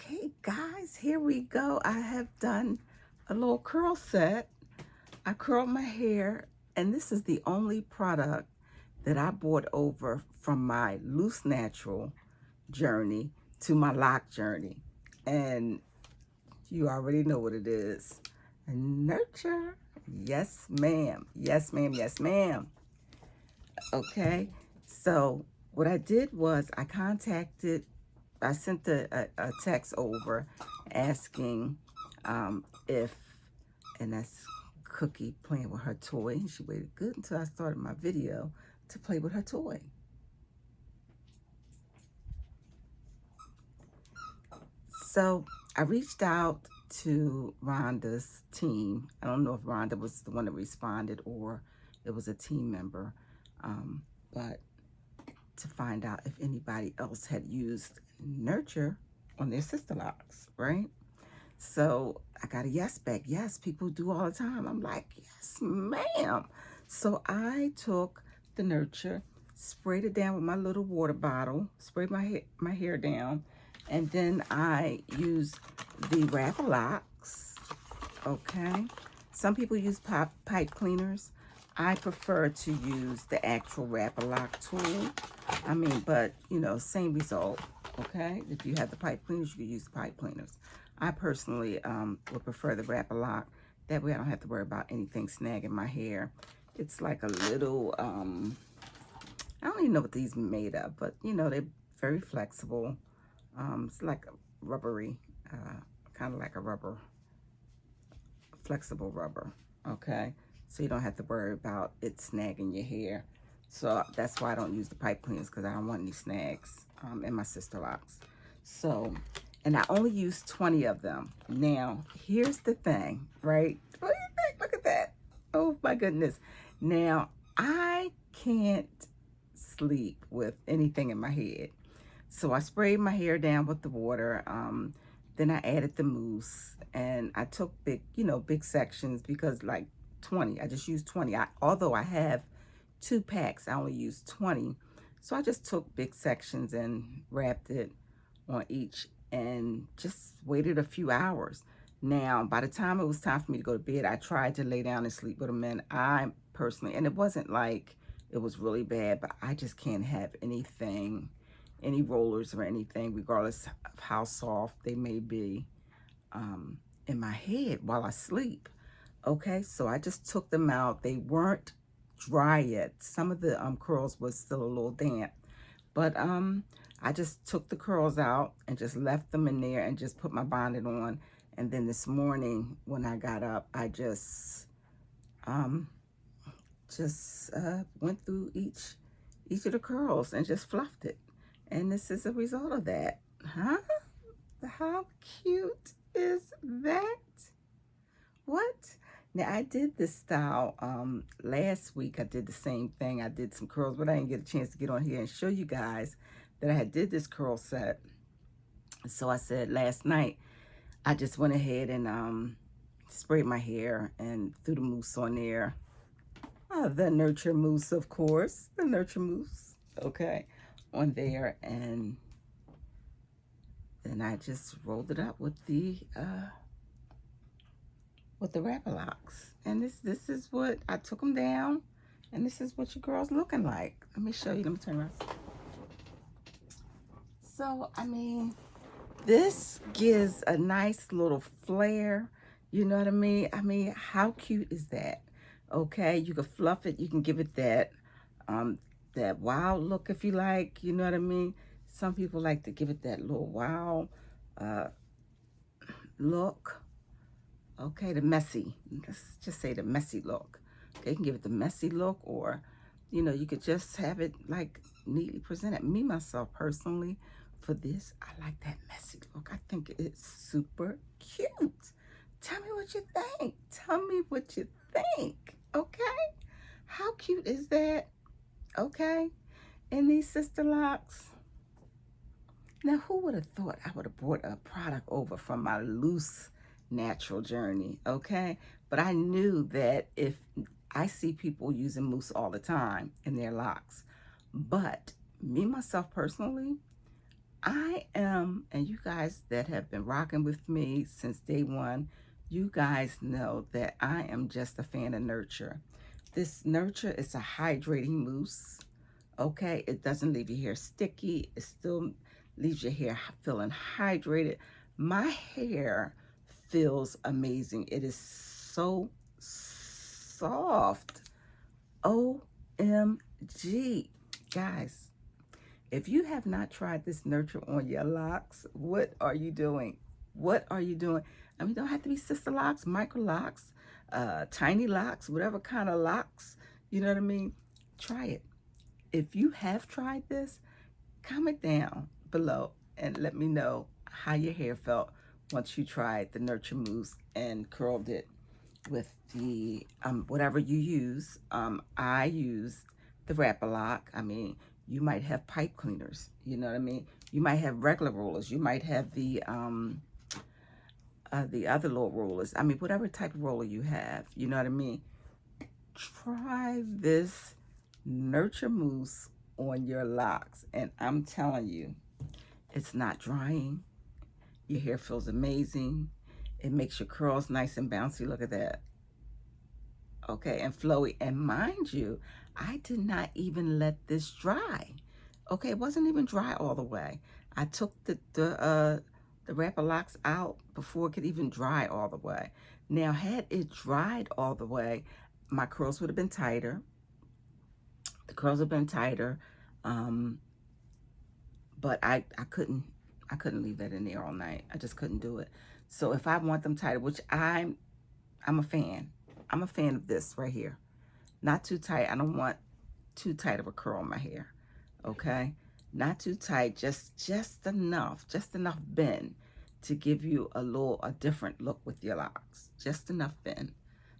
Okay, guys, here we go. I have done a little curl set. I curled my hair, and this is the only product that I brought over from my loose natural journey to my lock journey. And you already know what it is. Nurture. Yes, ma'am. Yes, ma'am. Yes, ma'am. Okay, so what I did was I sent a text over asking if, and that's Cookie playing with her toy. And she waited good until I started my video to play with her toy. So I reached out to Rhonda's team. I don't know if Rhonda was the one that responded or it was a team member, but to find out if anybody else had used Nurture on their Sisterlocks, right? So I got a yes back. Yes, people do all the time. I'm like, yes, ma'am. So I took the Nurture, sprayed it down with my little water bottle, sprayed my hair down, and then I used the wrapalocs, okay? Some people use pipe cleaners. I prefer to use the actual wrapaloc tool. But, same result, okay? If you have the pipe cleaners, you can use the pipe cleaners. I personally would prefer the wrapaloc. That way I don't have to worry about anything snagging my hair. It's like a little, I don't even know what these are made of, but, they're very flexible. It's like a rubbery, kind of like a flexible rubber, okay? So you don't have to worry about it snagging your hair. So that's why I don't use the pipe cleaners, because I don't want any snags in my Sisterlocks. So, and I only use 20 of them. Now, here's the thing, right? What do you think? Look at that. Oh my goodness. Now, I can't sleep with anything in my head. So I sprayed my hair down with the water. Then I added the mousse, and I took big sections, because like 20, I just used 20. Although I have 2 packs, I only used 20. So I just took big sections and wrapped it on each and just waited a few hours. Now, by the time it was time for me to go to bed, I tried to lay down and sleep with them, and I personally, and it wasn't like it was really bad, but I just can't have any rollers or anything, regardless of how soft they may be, in my head while I sleep. Okay, so I just took them out. They weren't dry yet. Some of the curls was still a little damp, but I just took the curls out and just left them in there and just put my bonnet on. And then this morning when I got up, I just went through each of the curls and just fluffed it. And this is a result of that. Huh? How cute is that? What? Now, I did this style last week. I did the same thing. I did some curls, but I didn't get a chance to get on here and show you guys that I did this curl set. So I said last night, I just went ahead and sprayed my hair and threw the mousse on there. The Nurture Mousse, of course. The Nurture Mousse, okay, on there. And then I just rolled it up with the wrapalocs. And this is what I took them down, and this is what your girl's looking like. Let me show you. Let me turn around. So this gives a nice little flare. You know what I mean? How cute is that? Okay, you can fluff it. You can give it that that wild look if you like. You know what I mean? Some people like to give it that little wild look. Okay, the messy. Let's just say the messy look. Okay, you can give it the messy look, or you could just have it like neatly presented. Me, myself, personally, for this, I like that messy look. I think it's super cute. Tell me what you think. Tell me what you think. Okay? How cute is that? Okay? In these Sisterlocks. Now, who would have thought I would have brought a product over from my loose natural journey, okay? But I knew that if I see people using mousse all the time in their locks, but me, myself, personally, I am, and you guys that have been rocking with me since day one, you guys know that I am just a fan of Nurture. This Nurture is a hydrating mousse. Okay, it doesn't leave your hair sticky. It still leaves your hair feeling hydrated. My hair feels amazing. It is so soft. OMG. Guys, if you have not tried this Nurture on your locks, what are you doing? What are you doing? I mean, don't have to be sister locks, micro locks, tiny locks, whatever kind of locks, you know what I mean? Try it. If you have tried this, comment down below and let me know how your hair felt once you tried the Nurture Mousse and curled it with the whatever you use. I used the wrapaloc. I mean, you might have pipe cleaners, you know what I mean? You might have regular rollers. You might have the other little rollers. I mean, whatever type of roller you have, you know what I mean? Try this Nurture Mousse on your locks, and I'm telling you, it's not drying. Your hair feels amazing. It makes your curls nice and bouncy. Look at that. Okay, and flowy. And mind you, I did not even let this dry. Okay, it wasn't even dry all the way. I took the wrapalocs out before it could even dry all the way. Now, had it dried all the way, my curls would have been tighter. The curls have been tighter, but I couldn't leave that in there all night. I just couldn't do it. So if I want them tighter, which I'm a fan. I'm a fan of this right here. Not too tight. I don't want too tight of a curl in my hair. Okay? Not too tight, just enough bend to give you a different look with your locks. Just enough bend.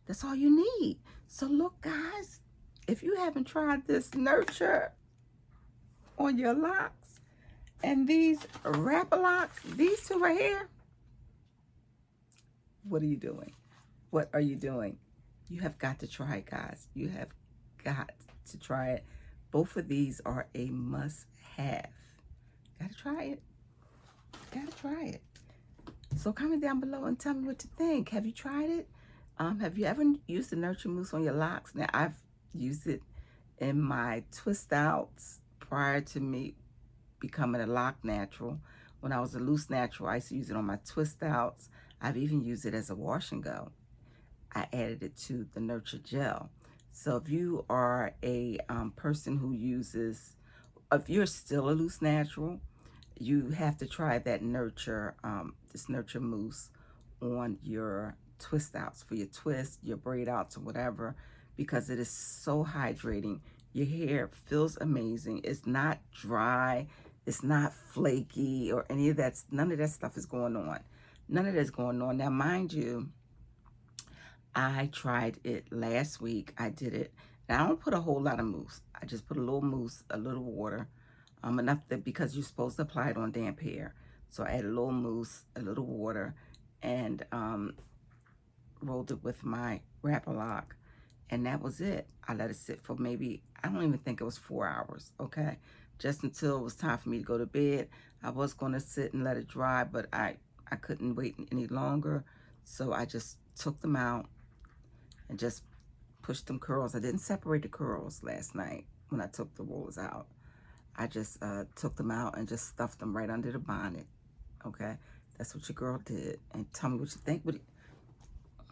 That's all you need. So look, guys, if you haven't tried this Nurture on your locks and these wrapalocs, these two right here, what are you doing? What are you doing? You have got to try it, guys. You have got to try it. Both of these are a must-have. Gotta try it. Gotta try it. So comment down below and tell me what you think. Have you tried it? Have you ever used the Nurture Mousse on your locks? Now, I've used it in my twist outs prior to me becoming a lock natural. When I was a loose natural, I used to use it on my twist outs. I've even used it as a wash and go. I added it to the Nurture gel. So if you are a person who uses, if you're still a loose natural, you have to try that Nurture, this Nurture Mousse on your twist outs, for your twist, your braid outs, or whatever, because it is so hydrating. Your hair feels amazing. It's not dry. It's not flaky or any of that. None of that stuff is going on. None of that's going on. Now, mind you, I tried it last week. I did it. Now, I don't put a whole lot of mousse. I just put a little mousse, a little water, enough that because you're supposed to apply it on damp hair. So I added a little mousse, a little water, and rolled it with my wrapaloc, and that was it. I let it sit for maybe, I don't even think it was 4 hours, okay? Just until it was time for me to go to bed. I was going to sit and let it dry, but I couldn't wait any longer, so I just took them out and just pushed them curls. I didn't separate the curls last night when I took the rollers out. I just took them out and just stuffed them right under the bonnet, okay? That's what your girl did. And tell me what you think. What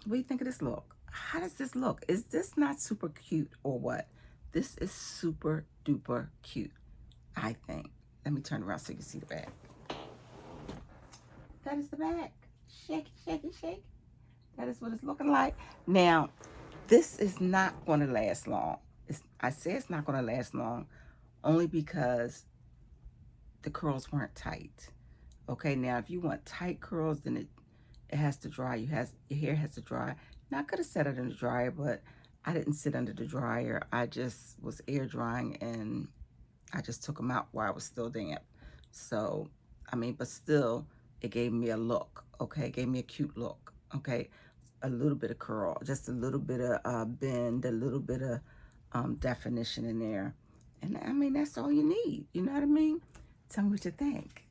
do you think of this look? How does this look? Is this not super cute or what? This is super duper cute, I think. Let me turn around so you can see the back. That is the back. Shake, shake, shake. That is what it's looking like. Now, this is not going to last long. I say it's not going to last long only because the curls weren't tight. Okay, now if you want tight curls, then it has to dry. Your hair has to dry. Now, I could have set it in the dryer, but I didn't sit under the dryer. I just was air drying, and I just took them out while I was still damp. So, I mean, but still, it gave me a look, okay? It gave me a cute look, okay? A little bit of curl, just a little bit of bend, a little bit of definition in there. And, I mean, that's all you need. You know what I mean? Tell me what you think.